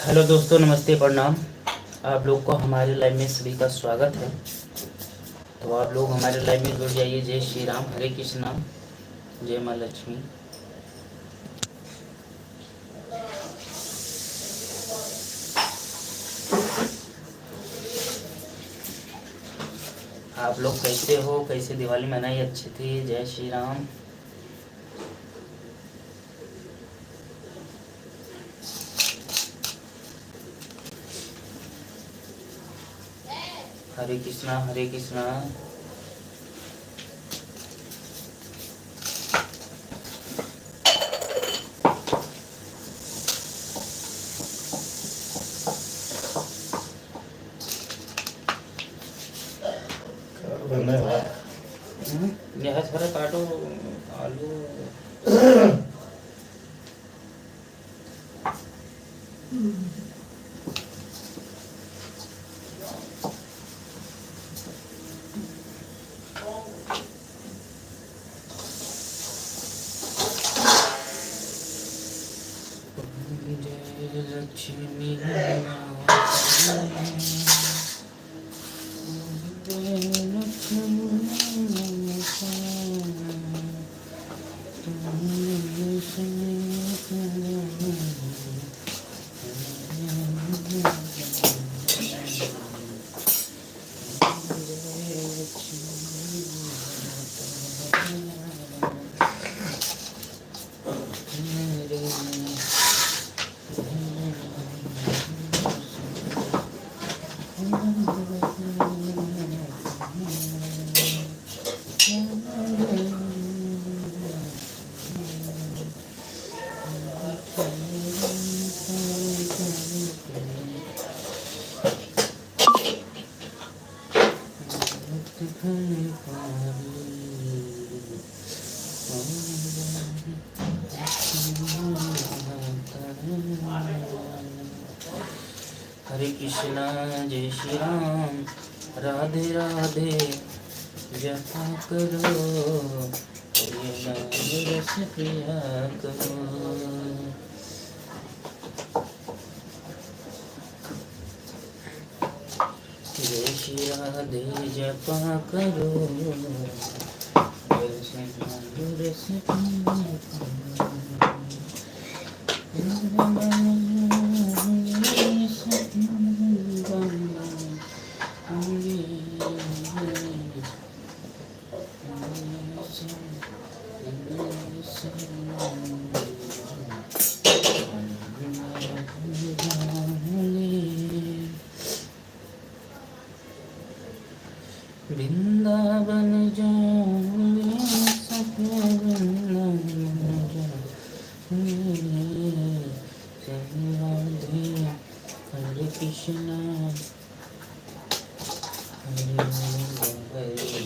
Hello दोस्तों, नमस्ते, प्रणाम। आप लोग को हमारे लाइव में सभी का स्वागत है। तो आप लोग हमारे लाइव में जुड़ जाइए। जय श्री राम, हरे कृष्णा, जय माँ लक्ष्मी। आप लोग कैसे हो? कैसे दिवाली मनाई? अच्छी थी? जय श्री राम। हरे कृष्णा, हरे कृष्णा। यह थोड़ा काटो आलू। जय लक्ष्मी हरे कृष्णा, जय श्री राम, राधे राधे, जपा करो, ये नाम रस पिया करो। जय श्री राधे जपा करो, रस पिया वृंदावन जाऊं सखिया, वृंदावन जाऊं राधे। हरे कृष्णा, हरे हरे।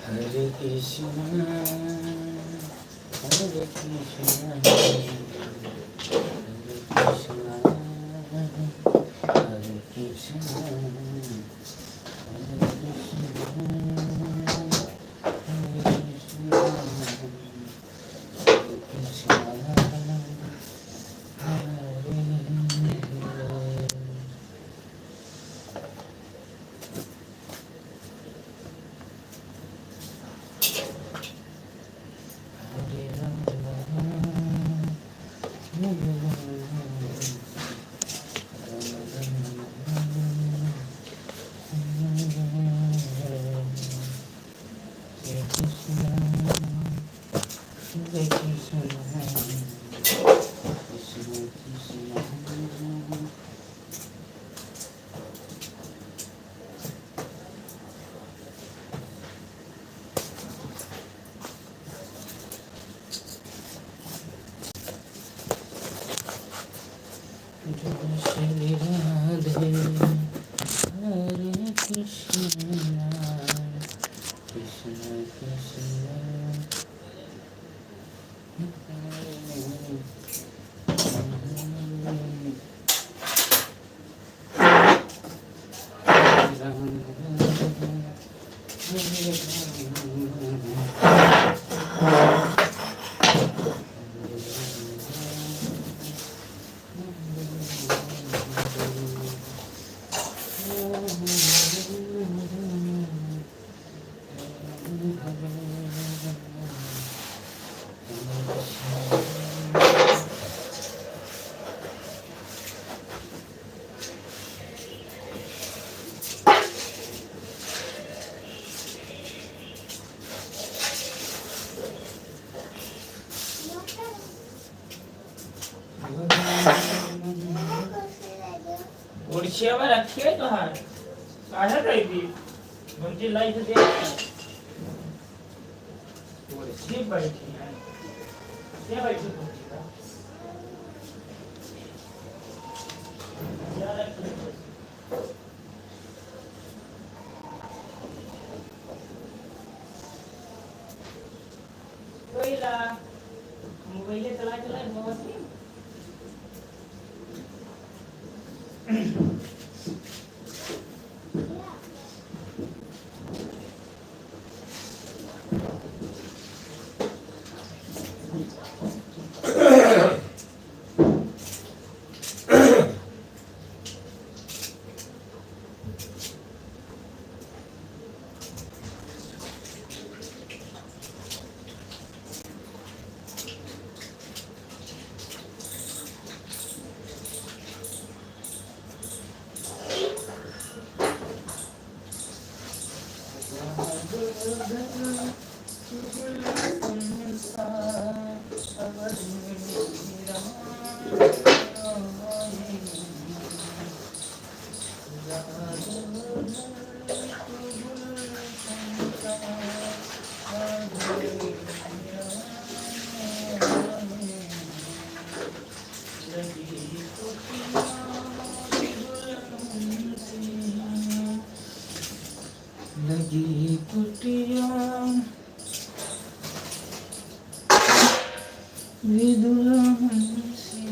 हरे कृष्णा, हरे कृष्णा, हरे कृष्णा, हरे कृष्ण कृष्ण कृष्ण। श्री राधे हरे कृष्ण कृष्ण कृष्ण उड़छिया में रखिए तो हाँ काहे रही थी मुझे लाइट दे उड़छी बैठी है क्या बैठी उड़छिया क्या रखी कोई ला मोबाइल चला चला बहुत ही लगी कुटिया विदुरहं सी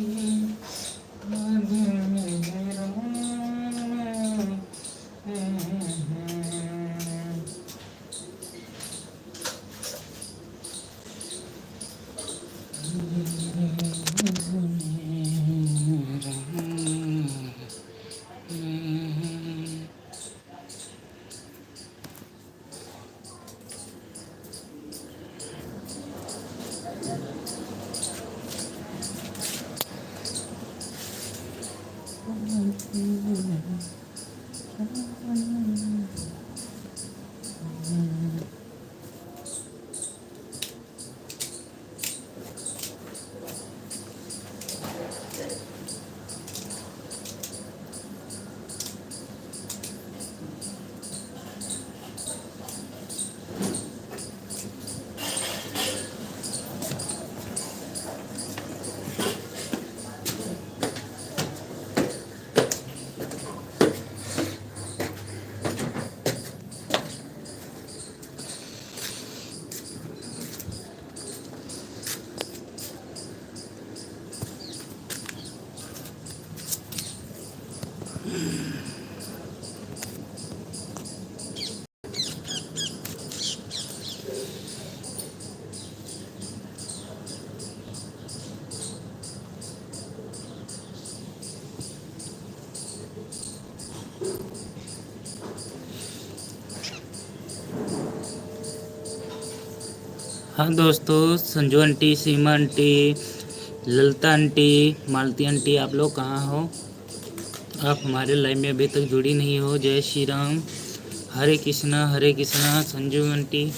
हाँ दोस्तों, संजू आंटी, सीमा आंटी, ललिता आंटी, मालती आंटी, आप लोग कहाँ हो? आप हमारे लाइव में अभी तक जुड़ी नहीं हो। जय श्री राम, हरे कृष्णा संजू आंटी।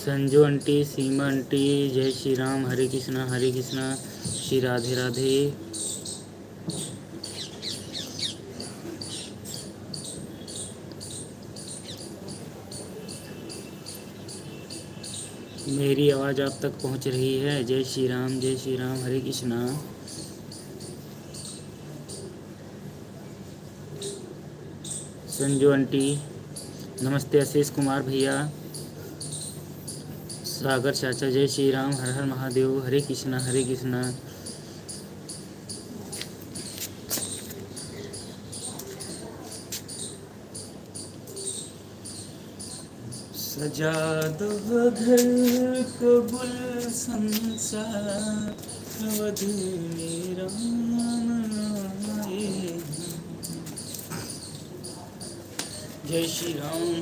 संजू आंटी, सीमा आंटी, जय श्री राम, हरे कृष्णा, श्री राधे राधे। मेरी आवाज़ आप तक पहुंच रही है? जय श्री राम, हरे कृष्णा। संजू आंटी नमस्ते, आशीष कुमार भैया, सागर चाचा, जय श्री राम, हर हर महादेव, हरे कृष्णा हरे कृष्णा। सजा दो घर कबूल संसार, अवध मेरा आए। जय श्री राम,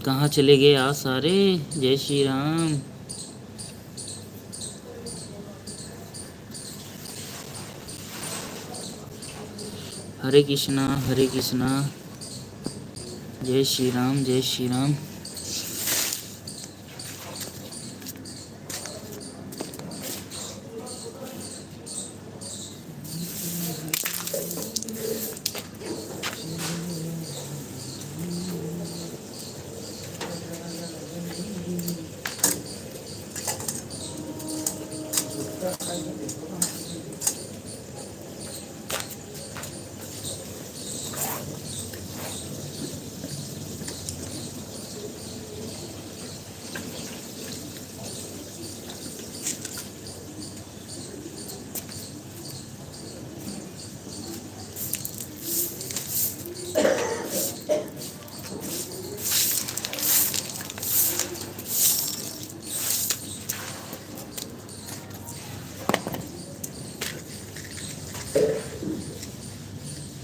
कहाँ चले गए आप सारे? जय श्री राम। हरे कृष्णा जय श्री राम, जय श्री राम।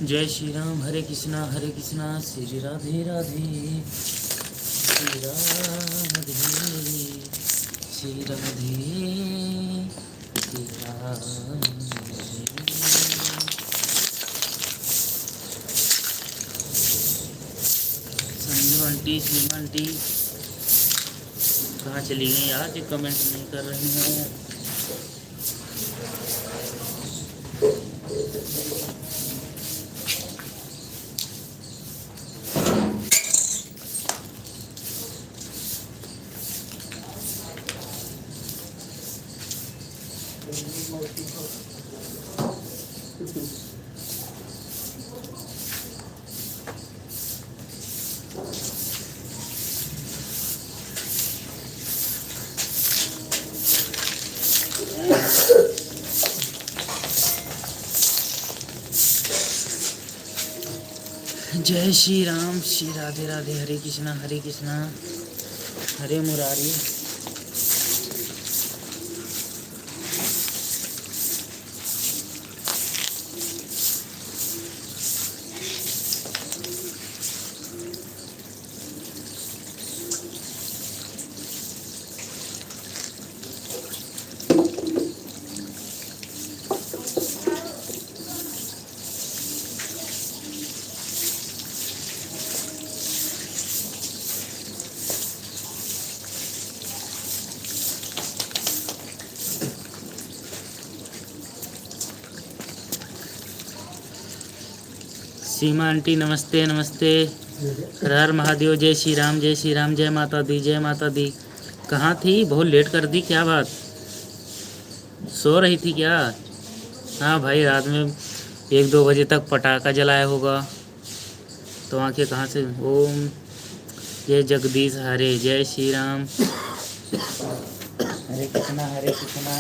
जय श्री राम, हरे कृष्णा श्री राधे राधे, श्री राधे श्री राधे श्री राधे। संजू आंटी, सीमा आंटी कहाँ चली गई आज? कमेंट नहीं कर रही हैं। जय श्री राम, श्री राधे राधे, हरे कृष्णा हरे मुरारी। सीमा आंटी नमस्ते, हर हर महादेव, जय श्री राम, जय माता दी। कहाँ थी? बहुत लेट कर दी, क्या बात? सो रही थी क्या? हाँ भाई, रात में 1-2 बजे तक पटाखा जलाया होगा तो आंखें कहाँ से? ओम जय जगदीश हरे, जय श्री राम, हरे कृष्णा हरे कृष्णा।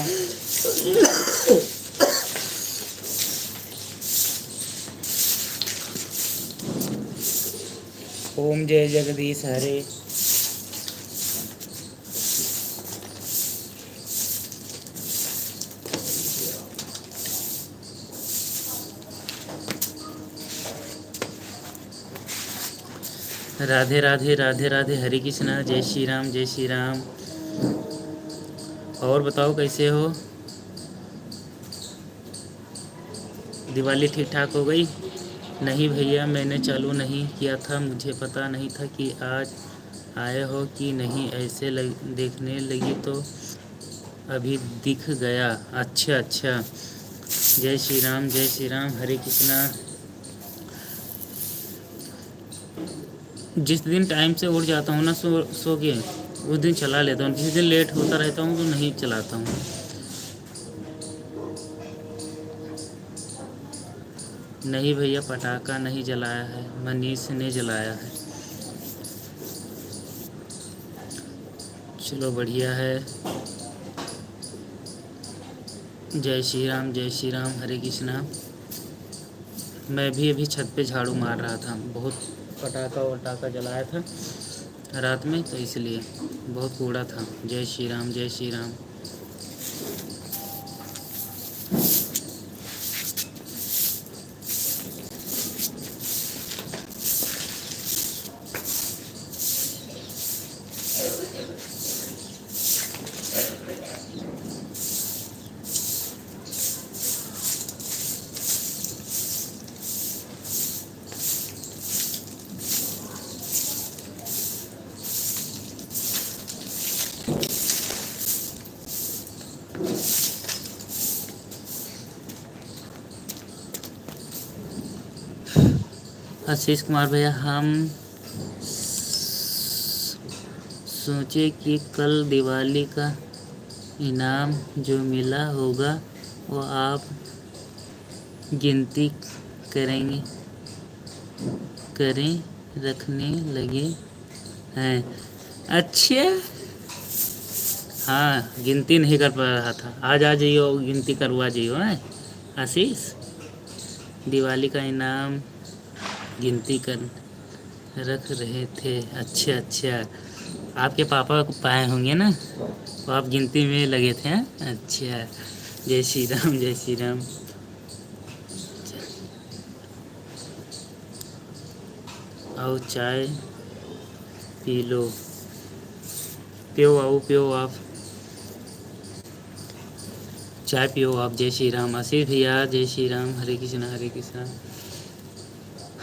ओम जय जगदीश हरे। राधे राधे राधे राधे, हरे कृष्णा, जय श्री राम जय श्री राम। और बताओ कैसे हो? दिवाली ठीक ठाक हो गई? नहीं भैया, मैंने चालू नहीं किया था, मुझे पता नहीं था कि आज आए हो कि नहीं, ऐसे देखने लगी तो अभी दिख गया। अच्छा अच्छा, जय श्री राम जय श्री राम, हरे कृष्णा। जिस दिन टाइम से उठ जाता हूँ ना सो के, उस दिन चला लेता हूँ। जिस दिन लेट होता रहता हूँ तो नहीं चलाता हूँ। नहीं भैया, पटाखा नहीं जलाया है, मनीष ने जलाया है। चलो बढ़िया है। जय श्री राम हरे कृष्णा। मैं भी अभी छत पे झाड़ू मार रहा था, बहुत पटाखा वटाखा जलाया था रात में, तो इसलिए बहुत कूड़ा था। जय श्री राम जय श्री राम। आशीष कुमार भैया, हम सोचे कि कल दिवाली का इनाम जो मिला होगा वो आप गिनती करें रखने लगे हैं। अच्छा, हाँ गिनती नहीं कर पा रहा था, आज आ जाइयो, गिनती करवा जाइयो। है आशीष, दिवाली का इनाम गिनती कर रख रहे थे। अच्छा अच्छा, आपके पापा को पाए होंगे ना, तो आप गिनती में लगे थे। अच्छा, जय श्री राम जय श्री राम। आओ चाय पी लो, पियो आओ पियो आप, चाय पियो आप। जय श्री राम। आशीष भैया जय श्री राम, हरे कृष्णा हरे कृष्णा,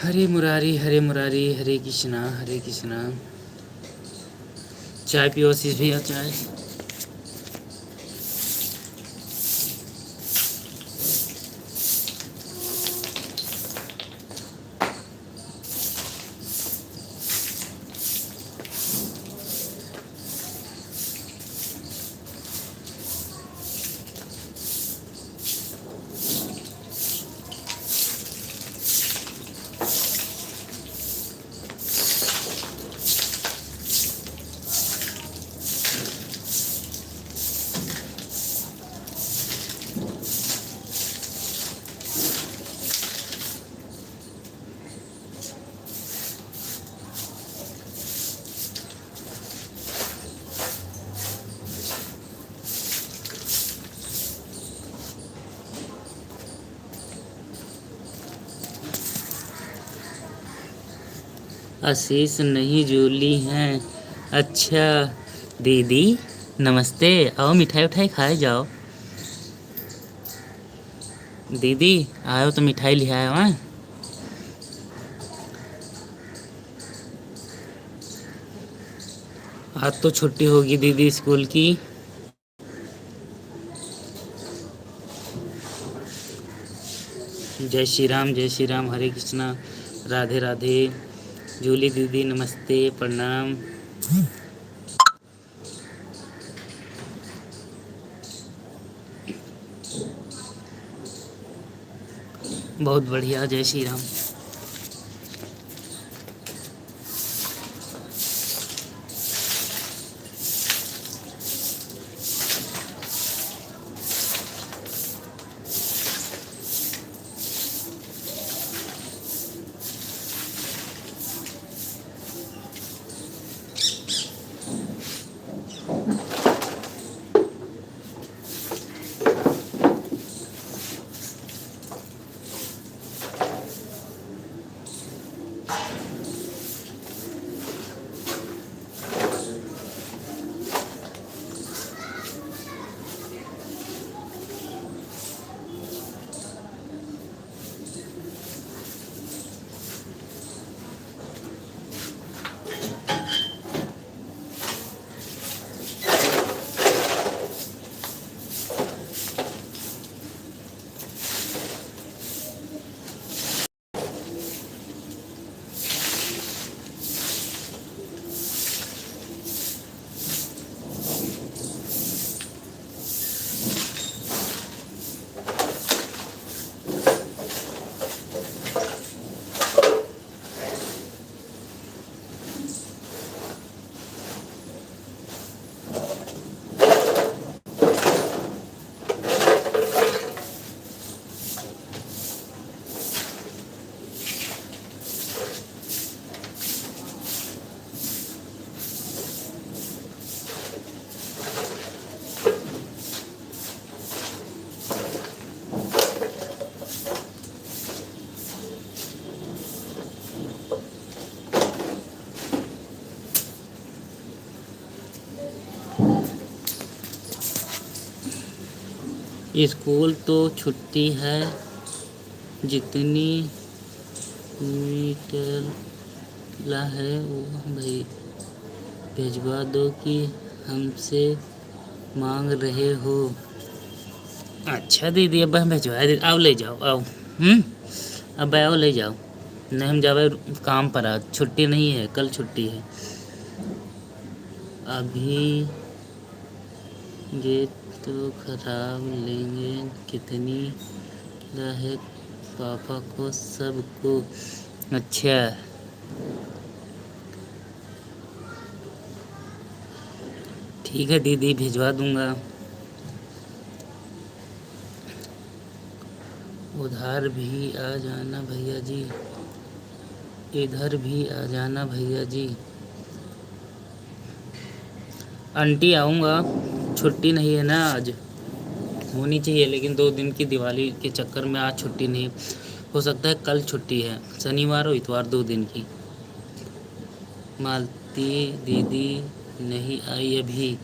हरे मुरारी हरे कृष्णा। चाय पियो आशीष भैया, चाय। आशीष नहीं, जूली हैं। अच्छा दीदी नमस्ते, आओ मिठाई उठाई खाए जाओ। दीदी आयो तो मिठाई ले आयो। हैं आज तो छुट्टी होगी दीदी स्कूल की। जय श्री राम, हरे कृष्णा, राधे राधे। जूली दीदी नमस्ते, प्रणाम। बहुत बढ़िया, जय श्री राम। स्कूल तो छुट्टी है, जितनी मीटर है वो भाई भिजवा दो कि हमसे मांग रहे हो। अच्छा दीदी अब हम भिजवा दे, आओ ले जाओ आओ। अब आओ ले जाओ। नहीं हम जावे काम पर, आज छुट्टी नहीं है, कल छुट्टी है। अभी ये तो खराब लेंगे कितनी है पापा को सबको। अच्छा ठीक है दीदी भिजवा दूंगा। उधार भी आ जाना भैया जी, इधर भी आ जाना भैया जी। आंटी आऊँगा, छुट्टी नहीं है ना आज, होनी चाहिए लेकिन 2 दिन की दिवाली के चक्कर में आज छुट्टी नहीं। हो सकता है कल छुट्टी है, शनिवार और इतवार 2 दिन की। मालती दीदी नहीं आई अभी।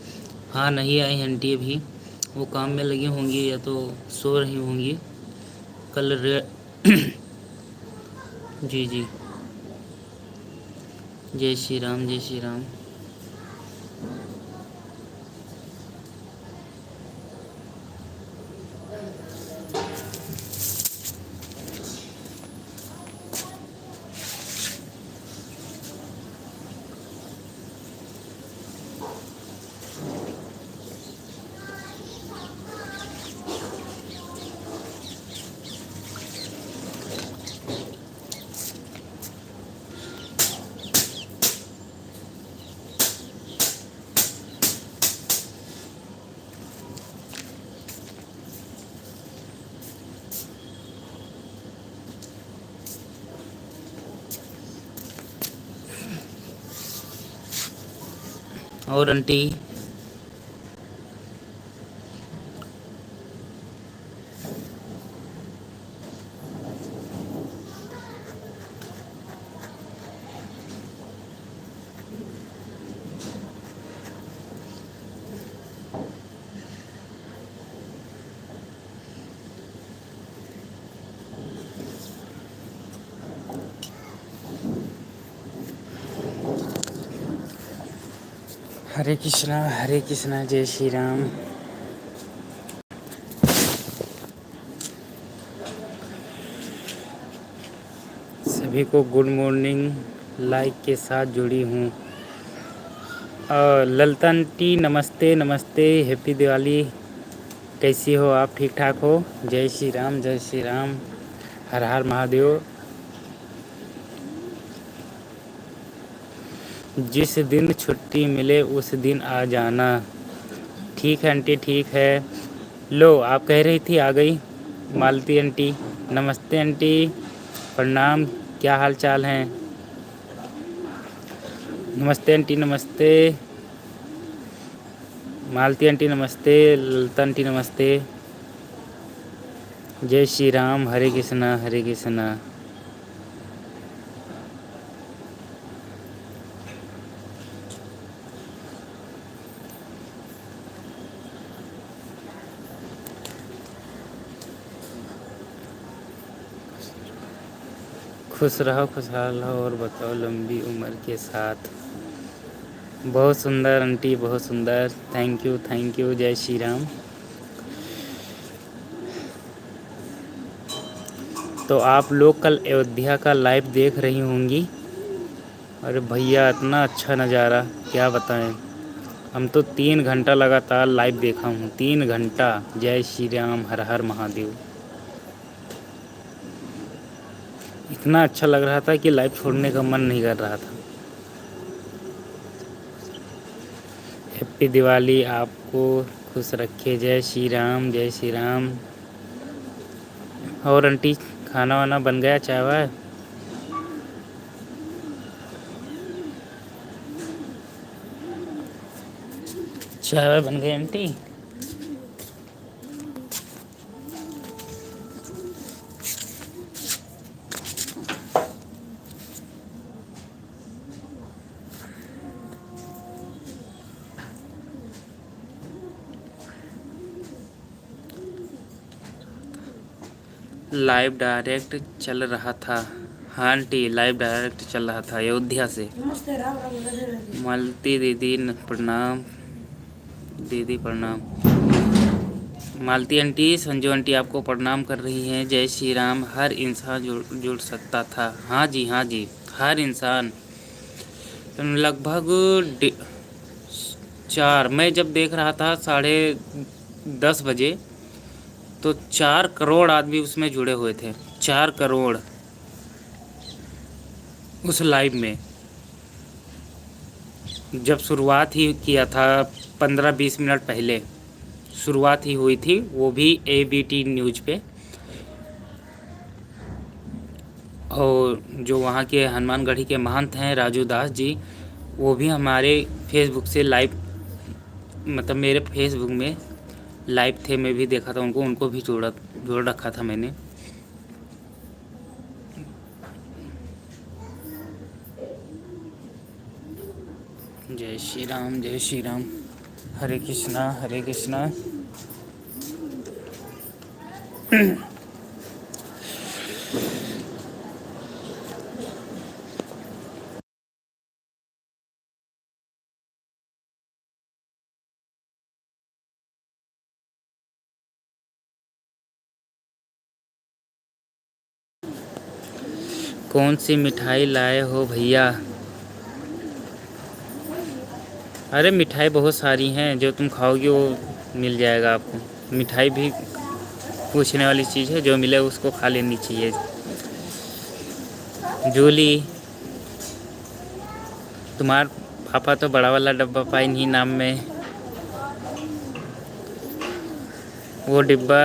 हाँ नहीं आई आंटी अभी, वो काम में लगी होंगी या तो सो रही होंगी। कल जी जी, जय श्री राम जय श्री राम। और आंटी हरे कृष्णा जय श्री राम। सभी को गुड मॉर्निंग, लाइक के साथ जुड़ी हूँ। ललिता आंटी नमस्ते नमस्ते, हैप्पी दिवाली। कैसी हो आप, ठीक ठाक हो? जय श्री राम, हर हर महादेव। जिस दिन छुट्टी मिले उस दिन आ जाना। ठीक है आंटी ठीक है। लो आप कह रही थी आ गई मालती आंटी। नमस्ते आंटी, प्रणाम, क्या हाल चाल हैं? नमस्ते आंटी नमस्ते, मालती आंटी नमस्ते, ललिता आंटी नमस्ते। जय श्री राम, हरे कृष्णा हरे कृष्णा। खुश रहो खुशहाल रहो और बताओ लंबी उम्र के साथ। बहुत सुंदर आंटी बहुत सुंदर, थैंक यू, जय श्री राम। तो आप लोग कल अयोध्या का लाइव देख रही होंगी। अरे भैया इतना अच्छा नज़ारा क्या बताएं। हम तो 3 घंटा लगातार लाइव देखा हूँ, 3 घंटा। जय श्री राम, हर हर महादेव। इतना अच्छा लग रहा था कि लाइव छोड़ने का मन नहीं कर रहा था। हैप्पी दिवाली, आपको खुश रखे। जय श्री राम जय श्री राम। और आंटी खाना वाना बन गया, चाय वाय? चाय वाय बन गई आंटी? लाइव डायरेक्ट चल रहा था। हाँ आंटी, लाइव डायरेक्ट चल रहा था अयोध्या से। मालती दीदी प्रणाम। दीदी प्रणाम। मालती आंटी, संजू आंटी आपको प्रणाम कर रही हैं। जय श्री राम। हर इंसान जुड़ सकता था। हाँ जी, हाँ जी, हर इंसान। लगभग 4, मैं जब देख रहा था 10:30 बजे, तो 4 करोड़ आदमी उसमें जुड़े हुए थे। 4 करोड़ उस लाइव में। जब शुरुआत ही किया था 15-20 मिनट पहले शुरुआत ही हुई थी, वो भी ABT न्यूज़ पे। और जो वहाँ के हनुमानगढ़ी के महंत हैं राजू दास जी, वो भी हमारे फेसबुक से लाइव, मतलब मेरे फेसबुक में लाइव थे। मैं भी देखा था उनको भी जोड़ रखा था मैंने। जय श्री राम, जय श्री राम। हरे कृष्णा, हरे कृष्णा। कौन सी मिठाई लाए हो भैया? अरे मिठाई बहुत सारी हैं, जो तुम खाओगी वो मिल जाएगा आपको। मिठाई भी पूछने वाली चीज़ है, जो मिले उसको खा लेनी चाहिए। जूली, तुम्हार पापा तो बड़ा वाला डब्बा पाई नहीं नाम में। वो डिब्बा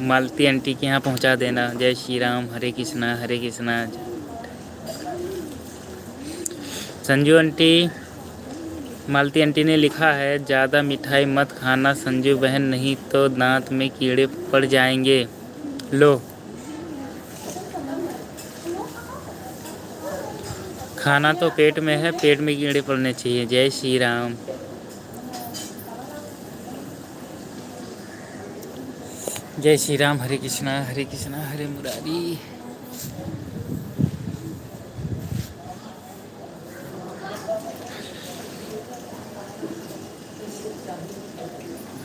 मालती आंटी के यहाँ पहुँचा देना। जय श्री राम, हरे कृष्णा, हरे कृष्णा। संजू आंटी, मालती आंटी ने लिखा है, ज़्यादा मिठाई मत खाना संजू बहन, नहीं तो दांत में कीड़े पड़ जाएंगे। लो, खाना तो पेट में है, पेट में कीड़े पड़ने चाहिए। जय श्री राम। जय श्री राम, हरे कृष्णा, हरे मुरारी।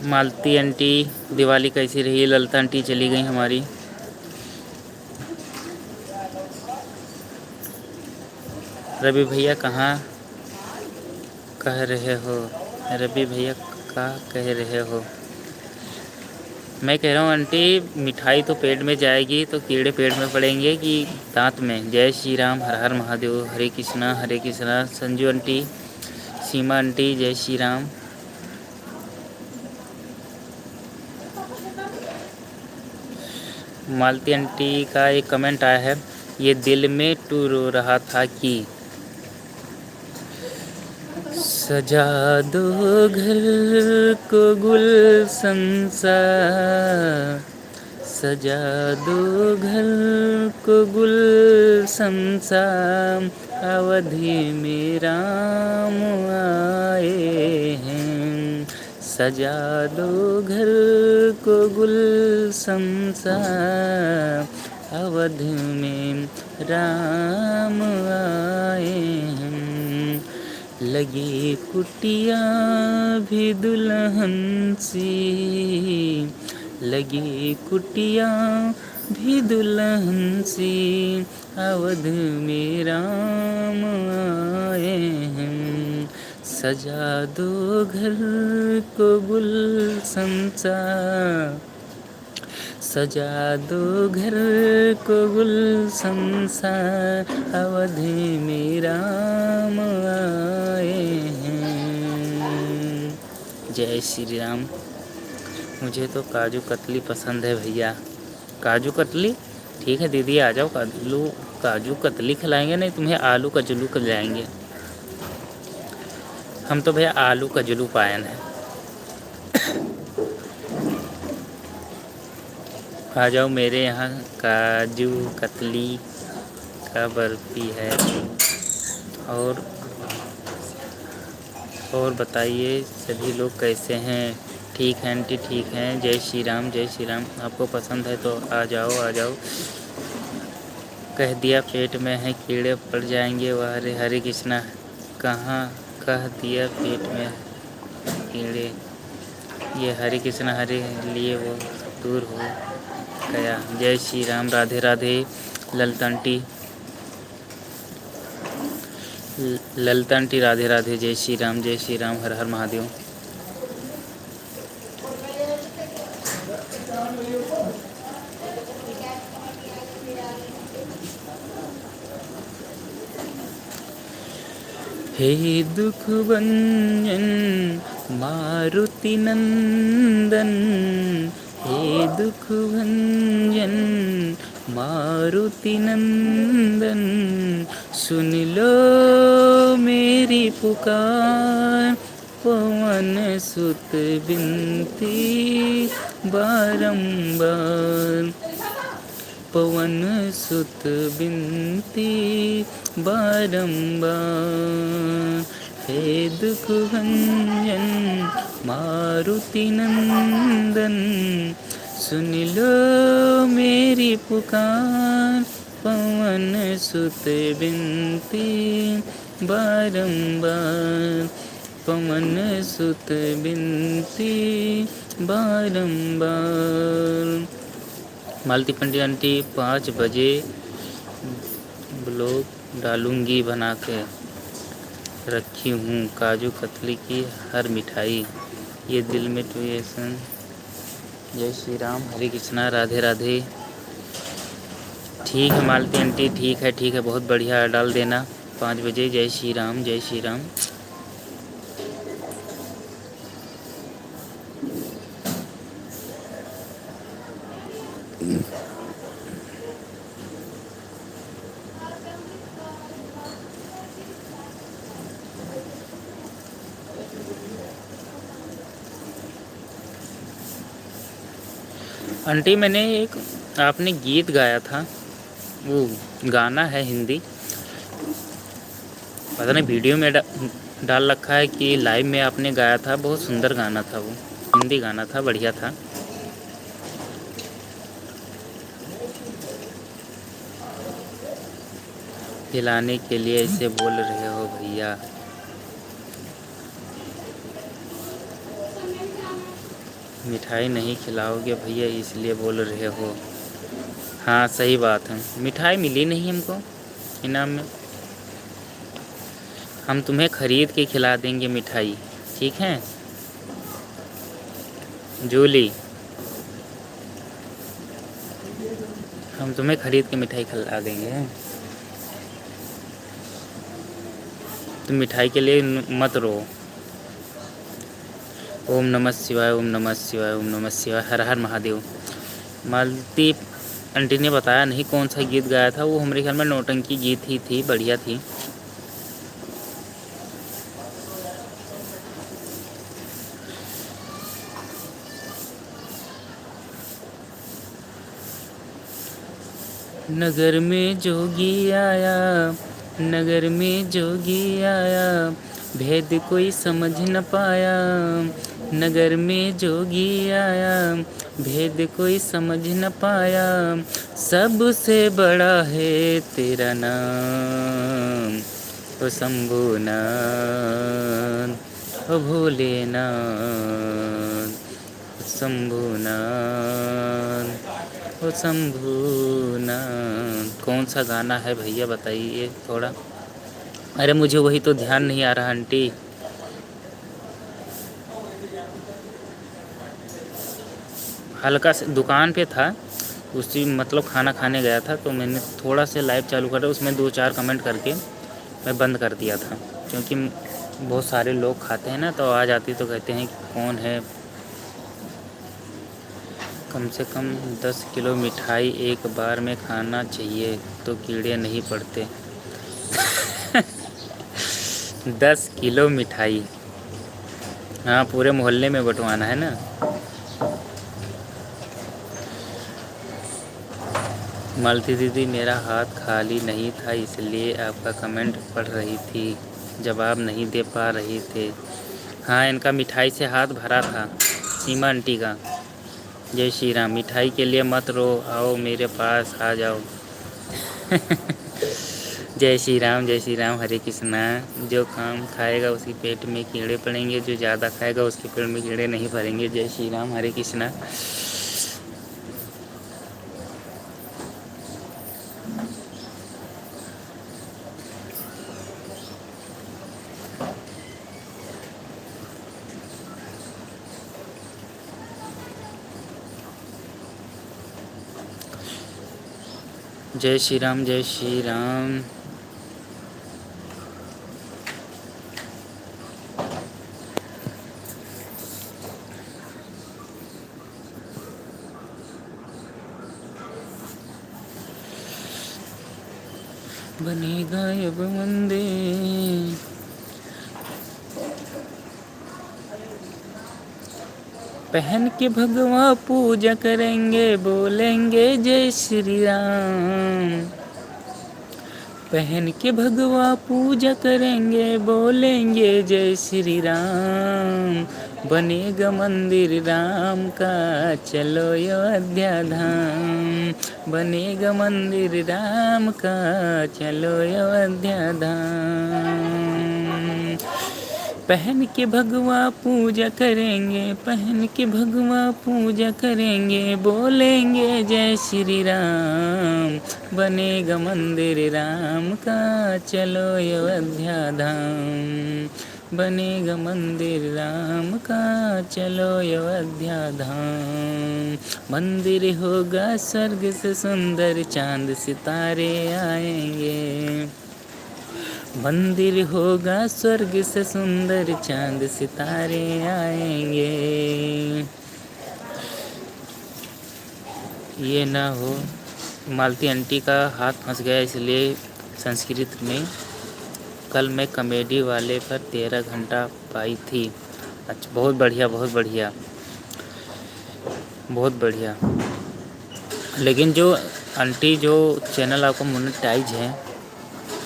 मालती आंटी, दिवाली कैसी रही? ललिता आंटी चली गई हमारी। रवि भैया कहाँ कह रहे हो? रवि भैया कहाँ कह रहे हो? मैं कह रहा हूँ आंटी, मिठाई तो पेट में जाएगी तो कीड़े पेट में पड़ेंगे कि दांत में? जय श्री राम, हर हर महादेव, हरे कृष्णा, हरे कृष्णा। संजू आंटी, सीमा आंटी, जय श्री राम। मालती आंटी का एक कमेंट आया है, ये दिल में टू रो रहा था कि सजा दो घर को गुलशन सा, सजा दो घर को गुलशन सा, अवधि में राम आए हैं। सजा दो घर को गुलशन सा, अवधि में राम आए हैं। लगी कुटिया भी दुल्हन सी, लगी कुटिया भी दुल्हन सी, अवध में राम आए हैं। सजा दो घर को गुलशन सा, सजा दो घर को गुलशन सा, अवधि में राम आए हैं। जय श्री राम। मुझे तो काजू कतली पसंद है भैया। काजू कतली ठीक है दीदी, आ जाओ। काजू कतली खिलाएंगे, नहीं तुम्हें आलू कजलू खिलाएंगे। हम तो भैया आलू कजलू पायन है। आ जाओ मेरे यहाँ, काजू कतली का बर्फी है। और बताइए सभी लोग कैसे हैं? ठीक है आंटी, ठीक है। जय श्री राम, जय श्री राम। आपको पसंद है तो आ जाओ, आ जाओ। कह दिया पेट में है कीड़े पड़ जाएंगे, वह हरे हरे कृष्णा। कहाँ कह दिया पेट में कीड़े, ये हरे कृष्णा हरे लिए वो दूर हो गया। जय श्री राम, राधे राधे। Lalita aunty, Lalita aunty Radhe Radhe. जय श्री राम, जय श्री राम। हर हर महादेव। हे दुख भंजन मारुति नंदन, हे दुख भंजन मारुति नंदन, सुन लो मेरी पुकार, पवन सुत बिनती बारंबार, पवन सुत बिनती बारंबार। हे दुख भंजन मारुति नंदन, सुन लो मेरी पुकार, पवन सुत बिनती बारंबार, पवन सुत बिनती बारंबार। मालती पंडित आंटी 5 बजे ब्लॉग डालूंगी, बना के रखी हूँ काजू कतली की हर मिठाई, ये दिल में ट्यूएशन। जय श्री राम, हरे कृष्णा, राधे राधे। ठीक है मालती आंटी, ठीक है, ठीक है, बहुत बढ़िया, डाल देना 5 बजे। जय श्री राम, जय श्री राम। आंटी मैंने एक आपने गीत गाया था, वो गाना है हिंदी, पता नहीं वीडियो में डाल रखा है कि लाइव में आपने गाया था। बहुत सुंदर गाना था, वो हिंदी गाना था, बढ़िया था। खिलाने के लिए ऐसे बोल रहे हो भैया, मिठाई नहीं खिलाओगे भैया इसलिए बोल रहे हो। हाँ सही बात है, मिठाई मिली नहीं हमको इनाम में, हम तुम्हें ख़रीद के खिला देंगे मिठाई, ठीक है जूली, हम तुम्हें ख़रीद के मिठाई खिला देंगे। तुम मिठाई के लिए मत रो। ओम नमः शिवाय, ओम नमः शिवाय, ओम नमः शिवाय, हर हर महादेव। मालती आंटी ने बताया नहीं कौन सा गीत गाया था, वो हमारे ख्याल में नौटंकी गीत ही थी, बढ़िया थी। नगर में जोगी आया, नगर में जोगी आया, भेद कोई समझ न पाया, नगर में जोगी आया, भेद कोई समझ न पाया, सबसे बड़ा है तेरा नाम, ओ शंभुनाथ, ओ भोलेनाथ, शंभुनाथ, ओ शंभुनाथ। कौन सा गाना है भैया बताइए थोड़ा। अरे मुझे वही तो ध्यान नहीं आ रहा आंटी। हल्का से दुकान पे था, उसी मतलब खाना खाने गया था, तो मैंने थोड़ा से लाइव चालू करा, उसमें 2-4 कमेंट करके मैं बंद कर दिया था, क्योंकि बहुत सारे लोग खाते हैं ना, तो आ जाती तो कहते हैं कि कौन है। कम से कम 10 किलो मिठाई एक बार में खाना चाहिए तो कीड़े नहीं पड़ते। 10 किलो मिठाई, हाँ पूरे मोहल्ले में बंटवाना है ना। मालती दीदी मेरा हाथ खाली नहीं था, इसलिए आपका कमेंट पढ़ रही थी, जवाब नहीं दे पा रही थे। हाँ इनका मिठाई से हाथ भरा था। सीमा आंटी का। जय श्री राम। मिठाई के लिए मत रो, आओ मेरे पास आ जाओ। जय श्री राम, जय श्री राम, हरे कृष्णा। जो काम खाएगा उसके पेट में कीड़े पड़ेंगे, जो ज़्यादा खाएगा उसके पेट में कीड़े नहीं पड़ेंगे। जय श्री राम, हरे कृष्णा। जय श्री राम, जय श्री राम। बनेगा अब मंदिर, पहन के भगवा पूजा करेंगे, बोलेंगे जय श्री राम। पहन के भगवा पूजा करेंगे, बोलेंगे जय श्री राम। बनेगा मंदिर राम का, चलो अयोध्या धाम। बनेगा मंदिर राम का, चलो अयोध्या धाम। पहन के भगवा पूजा करेंगे, पहन के भगवा पूजा करेंगे, बोलेंगे जय श्री राम। बनेगा मंदिर राम का, चलो अयोध्या धाम। बनेगा मंदिर राम का, चलो अयोध्या धाम। मंदिर होगा स्वर्ग से सुंदर, चांद सितारे आएंगे। मंदिर होगा स्वर्ग से सुंदर, चांद सितारे आएंगे। ये ना हो, मालती आंटी का हाथ फंस गया, इसलिए संस्कृत में कल मैं कॉमेडी वाले पर 13 घंटा पाई थी। अच्छा, बहुत बढ़िया, बहुत बढ़िया, बहुत बढ़िया। लेकिन जो आंटी, जो चैनल आपका मोनेटाइज है,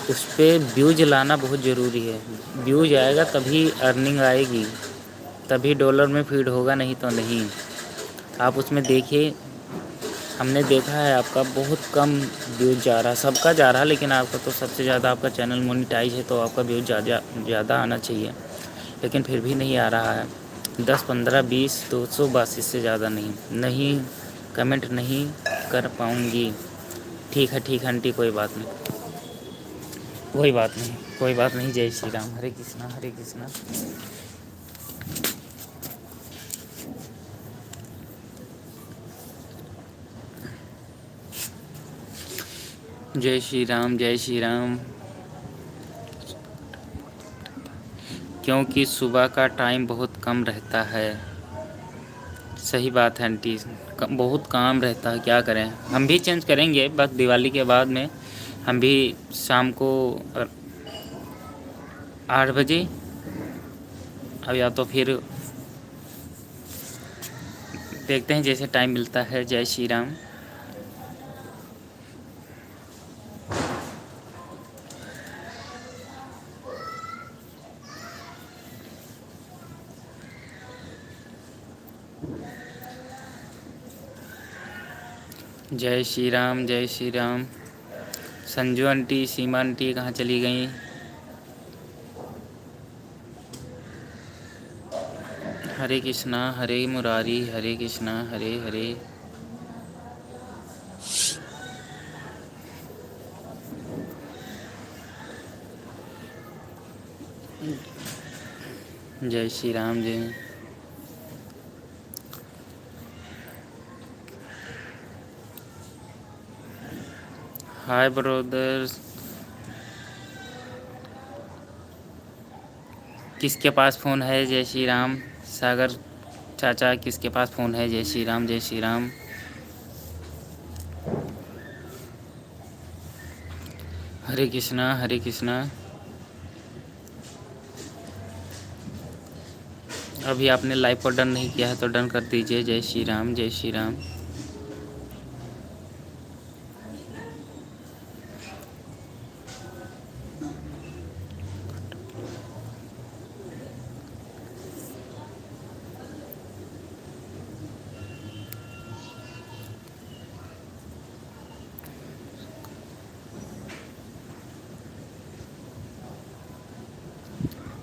उस पर व्यूज लाना बहुत ज़रूरी है। व्यूज आएगा तभी अर्निंग आएगी, तभी डॉलर में फीड होगा, नहीं तो नहीं। आप उसमें देखिए, हमने देखा है आपका बहुत कम व्यूज जा रहा है, सबका जा रहा है, लेकिन आपका तो सबसे ज़्यादा, आपका चैनल मोनेटाइज है तो आपका व्यूज ज़्यादा आना चाहिए, लेकिन फिर भी नहीं आ रहा है। 10, 15, 20, 200 बस, इससे ज़्यादा नहीं। कमेंट नहीं कर पाऊँगी। ठीक है, ठीक है आंटी, कोई बात नहीं, कोई बात नहीं, कोई बात नहीं। जय श्री राम, हरे कृष्णा, हरे कृष्णा। जय श्री राम, जय श्री राम। क्योंकि सुबह का टाइम बहुत कम रहता है। सही बात है आंटी, बहुत काम रहता है, क्या करें। हम भी चेंज करेंगे, बस दिवाली के बाद में हम भी शाम को 8 बजे, अब या तो फिर देखते हैं जैसे टाइम मिलता है। जय श्री राम। जय श्री राम, जय श्री राम। संजू आंटी, सीमा आंटी कहाँ चली गई? हरे कृष्णा, हरे मुरारी, हरे कृष्णा, हरे हरे। जय श्री राम जी। हाय ब्रदर्स। किसके पास फ़ोन है? जय श्री राम। सागर चाचा, किसके पास फ़ोन है? जय श्री राम, जय श्री राम। हरे कृष्णा, हरे कृष्णा। अभी आपने लाइव पर डन नहीं किया है तो डन कर दीजिए। जय श्री राम, जय श्री राम।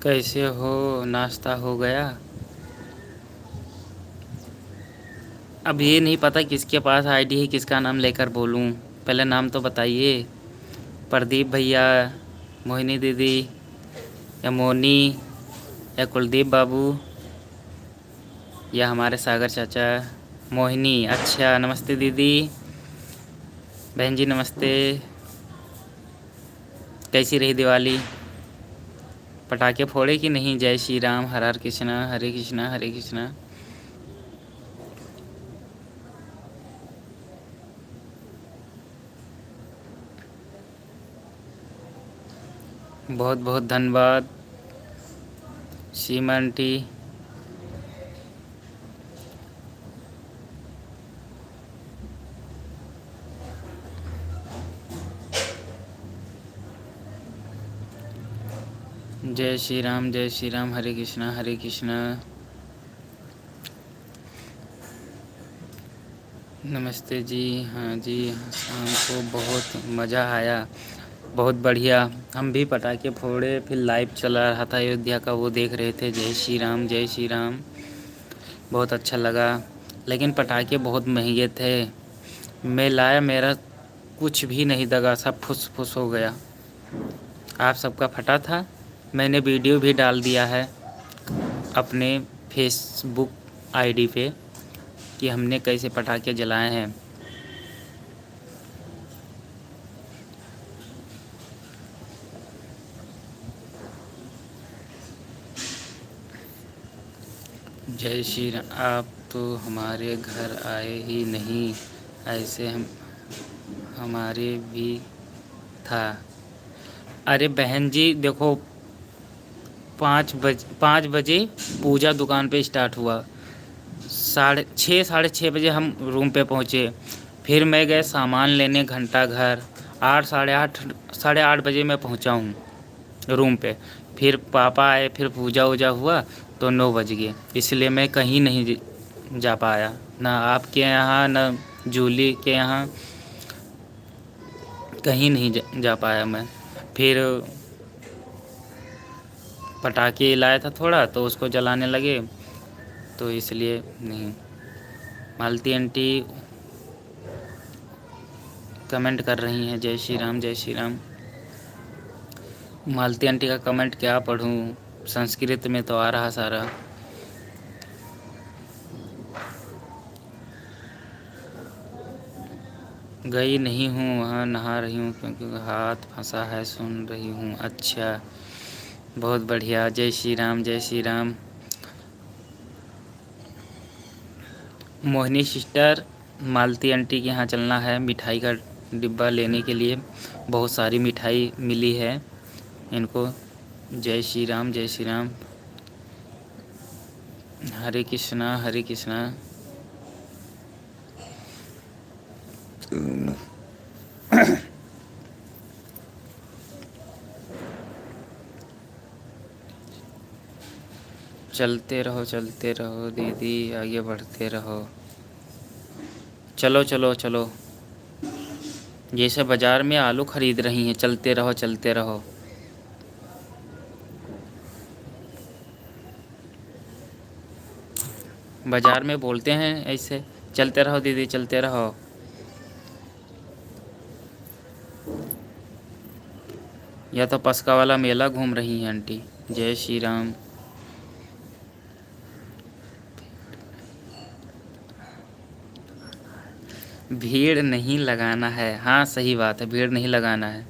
कैसे हो? नाश्ता हो गया? अब ये नहीं पता किसके पास आईडी है, किसका नाम लेकर बोलूं। पहले नाम तो बताइए। प्रदीप भैया, मोहिनी दीदी, या मोनी, या कुलदीप बाबू, या हमारे सागर चाचा। मोहिनी, अच्छा नमस्ते दीदी। बहन जी नमस्ते। कैसी रही दिवाली? पटाखे फोड़े कि नहीं? जय श्री राम, हर हर कृष्णा, हरे कृष्णा हरे कृष्णा। बहुत बहुत धन्यवाद सीमा आंटी। जय श्री राम, हरे कृष्णा हरे कृष्णा। नमस्ते जी। हाँ जी, शाम को बहुत मज़ा आया, बहुत बढ़िया। हम भी पटाखे फोड़े, फिर लाइव चला रहा था अयोध्या का, वो देख रहे थे। जय श्री राम जय श्री राम। बहुत अच्छा लगा, लेकिन पटाखे बहुत महंगे थे। मैं लाया, मेरा कुछ भी नहीं दगा, सब फुस फुस हो गया। आप सबका फटा था। मैंने वीडियो भी डाल दिया है अपने फेसबुक आईडी पे कि हमने कैसे पटाखे जलाए हैं। जय श्री राम। आप तो हमारे घर आए ही नहीं, ऐसे हम हमारे भी था। अरे बहन जी देखो, 5 बजे पूजा दुकान पे स्टार्ट हुआ। 6:30 साढ़े 6 बजे हम रूम पे पहुँचे। फिर मैं गए सामान लेने घंटा घर। 8 साढ़े 8 बजे मैं पहुँचा हूँ रूम पे। फिर पापा आए, फिर पूजा वूजा हुआ तो 9 बज गए। इसलिए मैं कहीं नहीं जा पाया, ना आपके यहाँ ना जूली के यहाँ, कहीं नहीं जा पाया मैं। फिर पटाखे लाया था थोड़ा, तो उसको जलाने लगे, तो इसलिए नहीं। मालती आंटी कमेंट कर रही हैं जय श्री राम जय श्री राम। मालती आंटी का कमेंट क्या पढ़ूं, संस्कृत में तो आ रहा सारा। गई नहीं हूँ, वहाँ नहा रही हूँ क्योंकि हाथ फंसा है, सुन रही हूँ। अच्छा, बहुत बढ़िया। जय श्री राम जय श्री राम। मोहिनी सिस्टर, मालती आंटी के यहाँ चलना है मिठाई का डिब्बा लेने के लिए। बहुत सारी मिठाई मिली है इनको। जय श्री राम जय श्री राम। हरे कृष्णा हरे कृष्णा। चलते रहो दीदी, आगे बढ़ते रहो। चलो चलो चलो, जैसे बाज़ार में आलू ख़रीद रही हैं, चलते रहो चलते रहो। बाज़ार में बोलते हैं ऐसे, चलते रहो दीदी चलते रहो। या तो पस्का वाला मेला घूम रही हैं आंटी। जय श्री राम। भीड़ नहीं लगाना है, हाँ सही बात है, भीड़ नहीं लगाना है।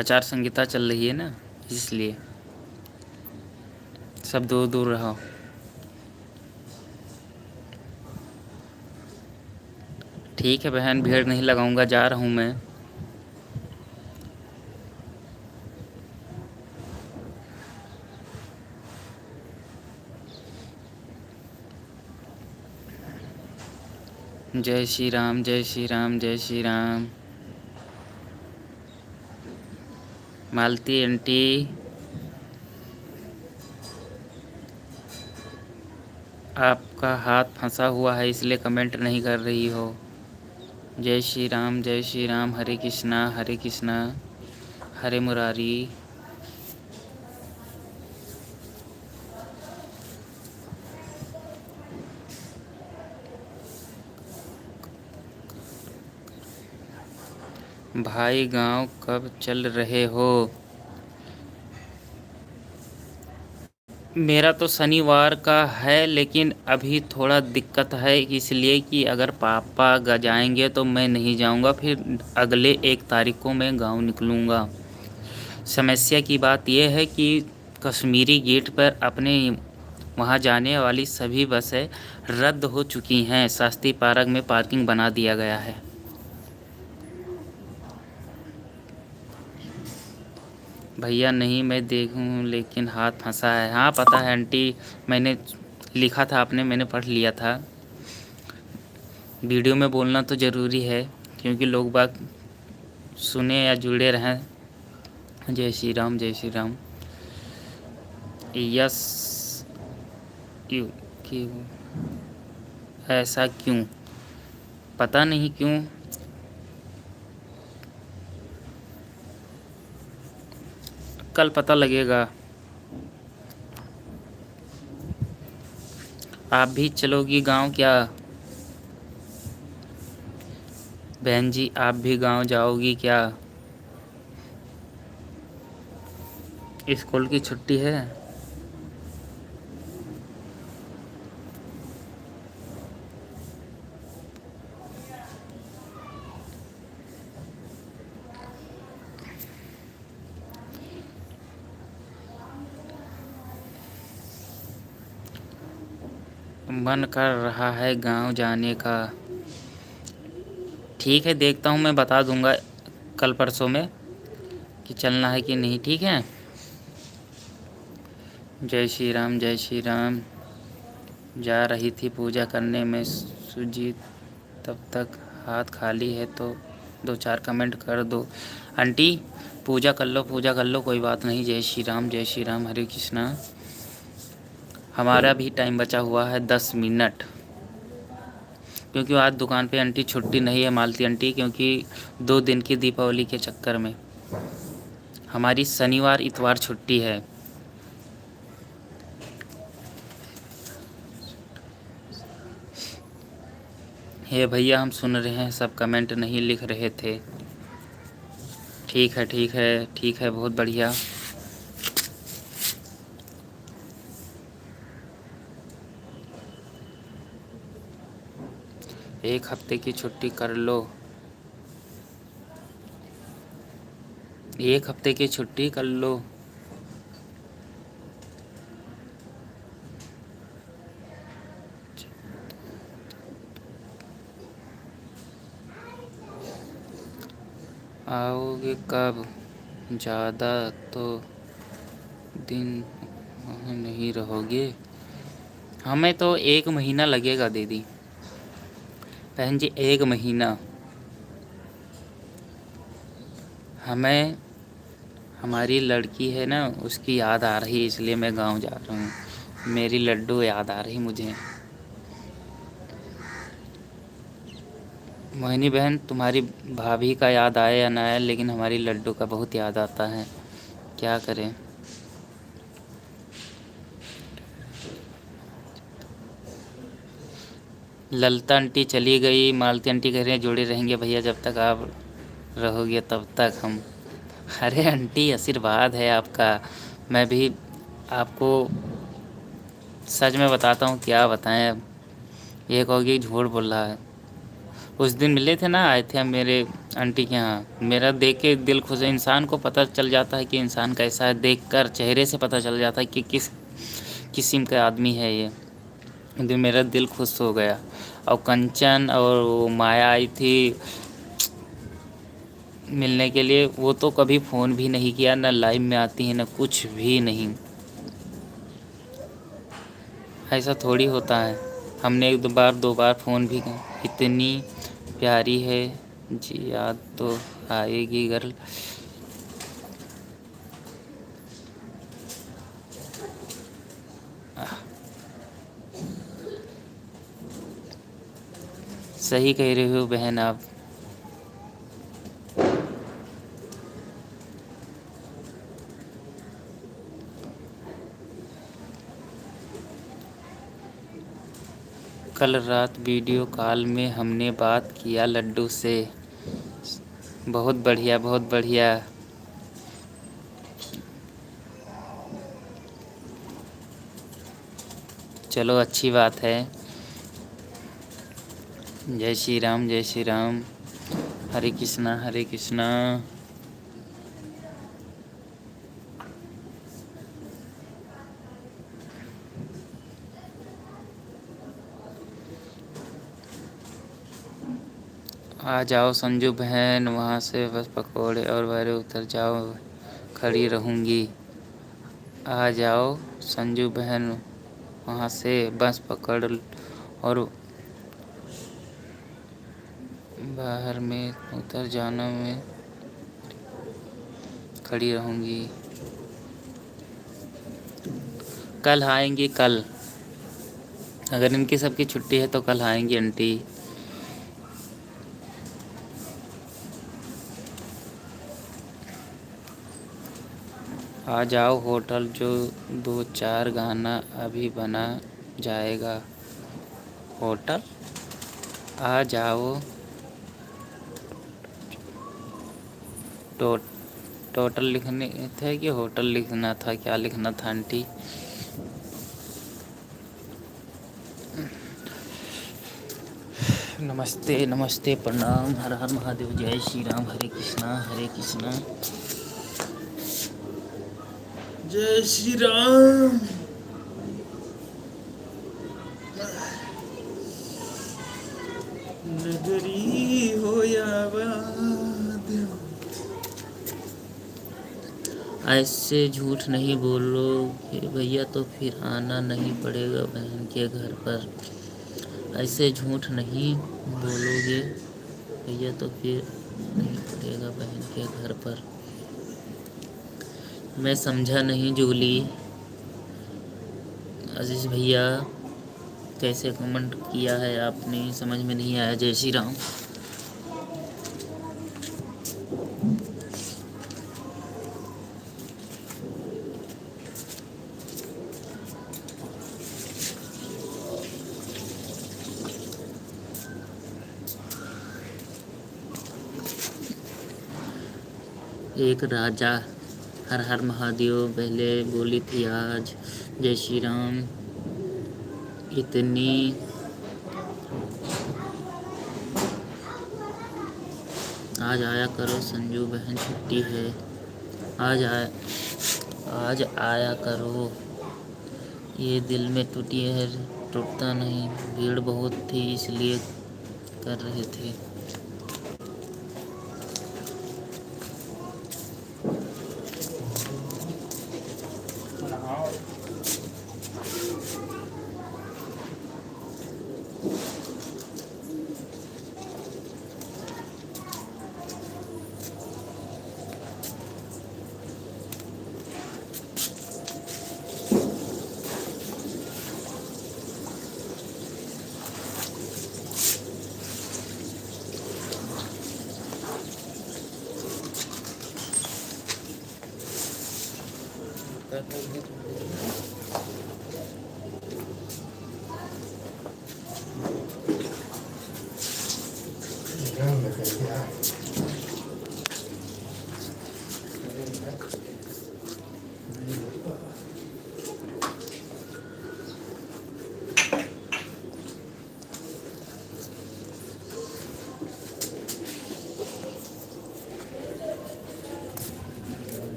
आचार संहिता चल रही है ना, इसलिए सब दूर दूर रहो। ठीक है बहन, भीड़ नहीं लगाऊंगा, जा रहा हूँ मैं। जय श्री राम जय श्री राम जय श्री राम। मालती आंटी, आपका हाथ फंसा हुआ है इसलिए कमेंट नहीं कर रही हो। जय श्री राम, हरे कृष्णा हरे मुरारी। भाई गांव कब चल रहे हो? मेरा तो शनिवार का है, लेकिन अभी थोड़ा दिक्कत है, इसलिए कि अगर पापा जाएंगे तो मैं नहीं जाऊंगा, फिर अगले 1 तारीख को मैं गांव निकलूंगा। समस्या की बात यह है कि कश्मीरी गेट पर अपने वहां जाने वाली सभी बसें रद्द हो चुकी हैं। शास्त्री पार्क में पार्किंग बना दिया गया है। भैया नहीं, मैं देखूं लेकिन हाथ फंसा है। हाँ पता है आंटी, मैंने लिखा था, आपने, मैंने पढ़ लिया था। वीडियो में बोलना तो ज़रूरी है, क्योंकि लोग बाग सुने या जुड़े रहें। जय श्री राम, जय श्री राम। यस। क्यों? क्यों? ऐसा क्यों? पता नहीं क्यों। कल पता लगेगा। आप भी चलोगी गांव क्या? बहन जी, आप भी गांव जाओगी क्या? स्कूल की छुट्टी है। मन कर रहा है गांव जाने का। ठीक है, देखता हूँ, मैं बता दूंगा कल परसों में कि चलना है कि नहीं। ठीक है। जय श्री राम, जय श्री राम। जा रही थी पूजा करने में सुजीत, तब तक हाथ खाली है तो 2-4 कमेंट कर दो। आंटी पूजा कर लो, पूजा कर लो, कोई बात नहीं। जय श्री राम, जय श्री राम, हरे कृष्णा। हमारा भी टाइम बचा हुआ है 10 मिनट, क्योंकि आज दुकान पे आंटी छुट्टी नहीं है, मालती आंटी, क्योंकि 2 दिन की दीपावली के चक्कर में हमारी शनिवार इतवार छुट्टी है। हे भैया, हम सुन रहे हैं, सब कमेंट नहीं लिख रहे थे। ठीक है, ठीक है, ठीक है, बहुत बढ़िया। एक हफ्ते की छुट्टी कर लो। 1 हफ्ते की छुट्टी कर लो। आओगे कब? ज़्यादा तो दिन वहाँ नहीं रहोगे। हमें तो 1 महीना लगेगा दीदी। बहन जी, 1 महीना। हमें हमारी लड़की है ना, उसकी याद आ रही है, इसलिए मैं गांव जा रहा हूँ। मेरी लड्डू याद आ रही मुझे। मोहिनी बहन, तुम्हारी भाभी का याद आए या ना आए, लेकिन हमारी लड्डू का बहुत याद आता है। क्या करें। ललता आंटी चली गई, मालती आंटी कह रही हैं जुड़े रहेंगे भैया जब तक आप रहोगे तब तक हम। अरे आंटी, आशीर्वाद है आपका। मैं भी आपको सच में बताता हूँ, क्या बताएं अब। ये कहोगे झूठ बोल रहा है। उस दिन मिले थे ना, आए थे हम मेरे आंटी के यहाँ, मेरा देख के दिल खुश है। इंसान को पता चल जाता है कि इंसान कैसा है, देखकर चेहरे से पता चल जाता है कि किस किस्म का आदमी है ये। दिन मेरा दिल खुश हो गया। और कंचन और वो माया आई थी मिलने के लिए, वो तो कभी फ़ोन भी नहीं किया, ना लाइव में आती है, ना कुछ भी नहीं। ऐसा थोड़ी होता है। हमने 1 बार 2 बार फ़ोन भी किया। इतनी प्यारी है जी, याद तो आएगी गर्ल। सही कह रहे हो बहन आप। कल रात वीडियो कॉल में हमने बात किया लड्डू से। बहुत बढ़िया, बहुत बढ़िया। चलो अच्छी बात है। जय श्री राम, जय श्री राम। हरे कृष्णा, हरे कृष्णा। आ जाओ संजू बहन, वहाँ से बस पकौड़े और बारे उतर जाओ, खड़ी रहूँगी। आ जाओ संजू बहन, वहाँ से बस पकड़ और बाहर में उतर जाना, मैं खड़ी रहूँगी। कल आएंगी, कल अगर इनकी सबकी छुट्टी है तो कल आएंगी आंटी। आ जाओ होटल, जो 2-4 गाना अभी बना जाएगा। होटल आ जाओ। टोटल लिखने थे कि होटल लिखना था, क्या लिखना था आंटी? नमस्ते, नमस्ते, प्रणाम, हर हर महादेव, जय श्री राम, हरे कृष्णा, हरे कृष्णा। जय श्री राम। नगरी हो या आबाद। ऐसे झूठ नहीं बोलोगे भैया तो फिर आना नहीं पड़ेगा बहन के घर पर। ऐसे झूठ नहीं बोलोगे भैया तो फिर नहीं पड़ेगा बहन के घर पर। मैं समझा नहीं जूली। अजीज भैया कैसे कमेंट किया है आपने, समझ में नहीं आया। जय श्री राम। एक राजा हर हर महादेव पहले बोली थी आज। जय श्री राम। इतनी आज आया करो संजू बहन, छुट्टी है। आज आया करो। ये दिल में टूटी है, टूटता नहीं। भीड़ बहुत थी इसलिए कर रहे थे।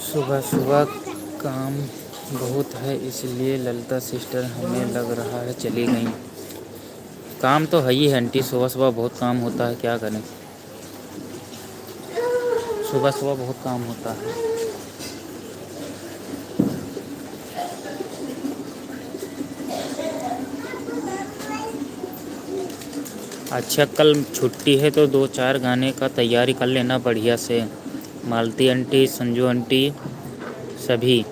सुबह सुबह काम बहुत है इसलिए ललिता सिस्टर हमें लग रहा है चली गई। काम तो है ही है आंटी, सुबह सुबह बहुत काम होता है, क्या करें। सुबह सुबह बहुत काम होता है। अच्छा कल छुट्टी है तो 2-4 गाने का तैयारी कर लेना बढ़िया से। मालती आंटी, संजू आंटी, सभी।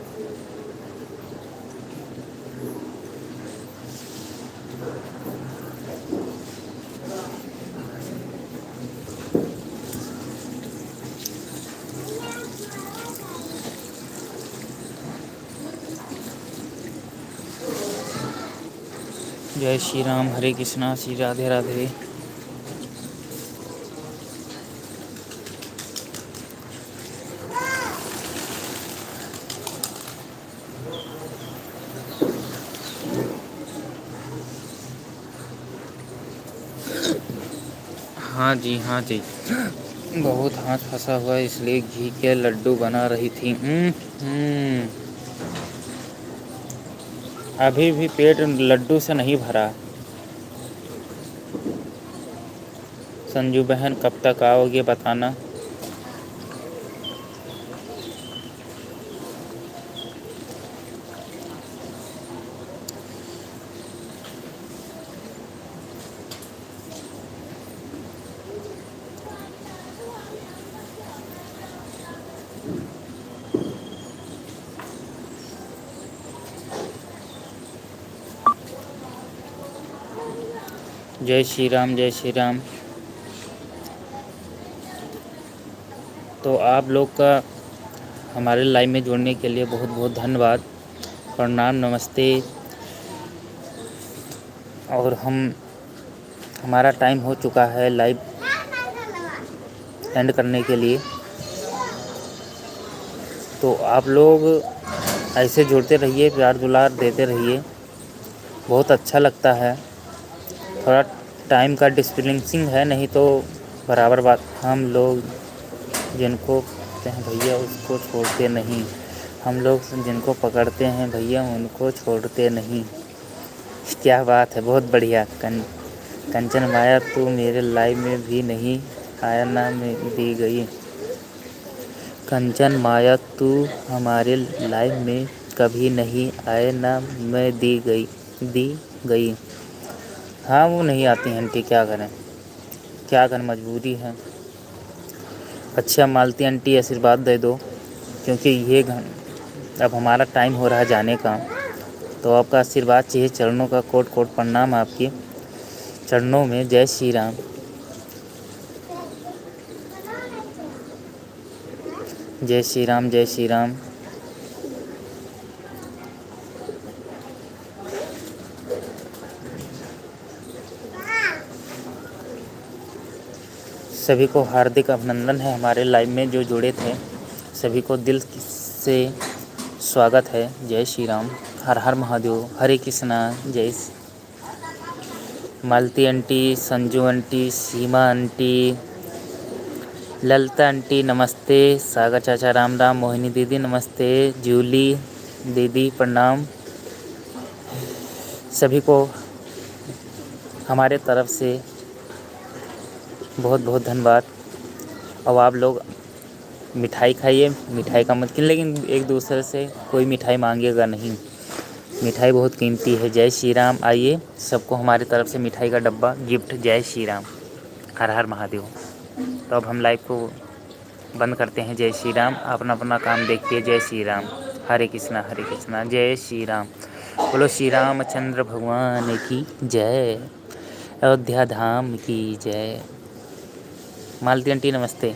जय श्री राम, हरे कृष्णा, श्री राधे राधे। हाँ जी, हाँ जी, बहुत हाथ फंसा हुआ है इसलिए घी के लड्डू बना रही थी। अभी भी पेट लड्डू से नहीं भरा। संजू बहन कब तक आओगे बताना। जय श्री राम, जय श्री राम। तो आप लोग का हमारे लाइव में जुड़ने के लिए बहुत बहुत धन्यवाद, प्रणाम, नमस्ते। और हमारा टाइम हो चुका है लाइव एंड करने के लिए। तो आप लोग ऐसे जुड़ते रहिए, प्यार दुलार देते रहिए, बहुत अच्छा लगता है। थोड़ा टाइम का डिस्प्लेसिंग है, नहीं तो बराबर बात। हम लोग जिनको पकड़ते हैं भैया उसको छोड़ते नहीं, हम लोग जिनको पकड़ते हैं भैया उनको छोड़ते नहीं। क्या बात है, बहुत बढ़िया। कंचन माया तू मेरे लाइव में भी नहीं आया ना मैं दी गई। कंचन माया तू हमारे लाइव में कभी नहीं आए ना मैं दी गई। हाँ वो नहीं आती हैं आंटी, क्या करें मजबूरी है। अच्छा मालती आंटी आशीर्वाद दे दो, क्योंकि ये अब हमारा टाइम हो रहा है जाने का, तो आपका आशीर्वाद चाहिए। चरणों का कोट कोट प्रणाम आपके चरणों में। जय श्री राम। जय श्री राम, जय श्री राम। सभी को हार्दिक अभिनंदन है, हमारे लाइव में जो जुड़े थे सभी को दिल से स्वागत है। जय श्री राम, हर हर महादेव, हरे कृष्णा। मालती आंटी, संजू आंटी, सीमा आंटी, ललिता आंटी नमस्ते, सागर चाचा राम राम, मोहिनी दीदी नमस्ते, जूली दीदी प्रणाम। सभी को हमारे तरफ से बहुत बहुत धन्यवाद। अब आप लोग मिठाई खाइए, मिठाई का मत, लेकिन एक दूसरे से कोई मिठाई मांगेगा नहीं, मिठाई बहुत कीमती है। जय श्री राम। आइए सबको हमारी तरफ से मिठाई का डब्बा गिफ्ट। जय श्री राम, हर हर महादेव। तो अब हम लाइव को बंद करते हैं। जय श्री राम, अपना अपना काम देखिए। जय श्री राम, हरे कृष्णा, हरे कृष्णा। जय श्री राम। बोलो श्री रामचंद्र भगवान की जय, अयोध्या धाम की जय। मालती आंटी नमस्ते।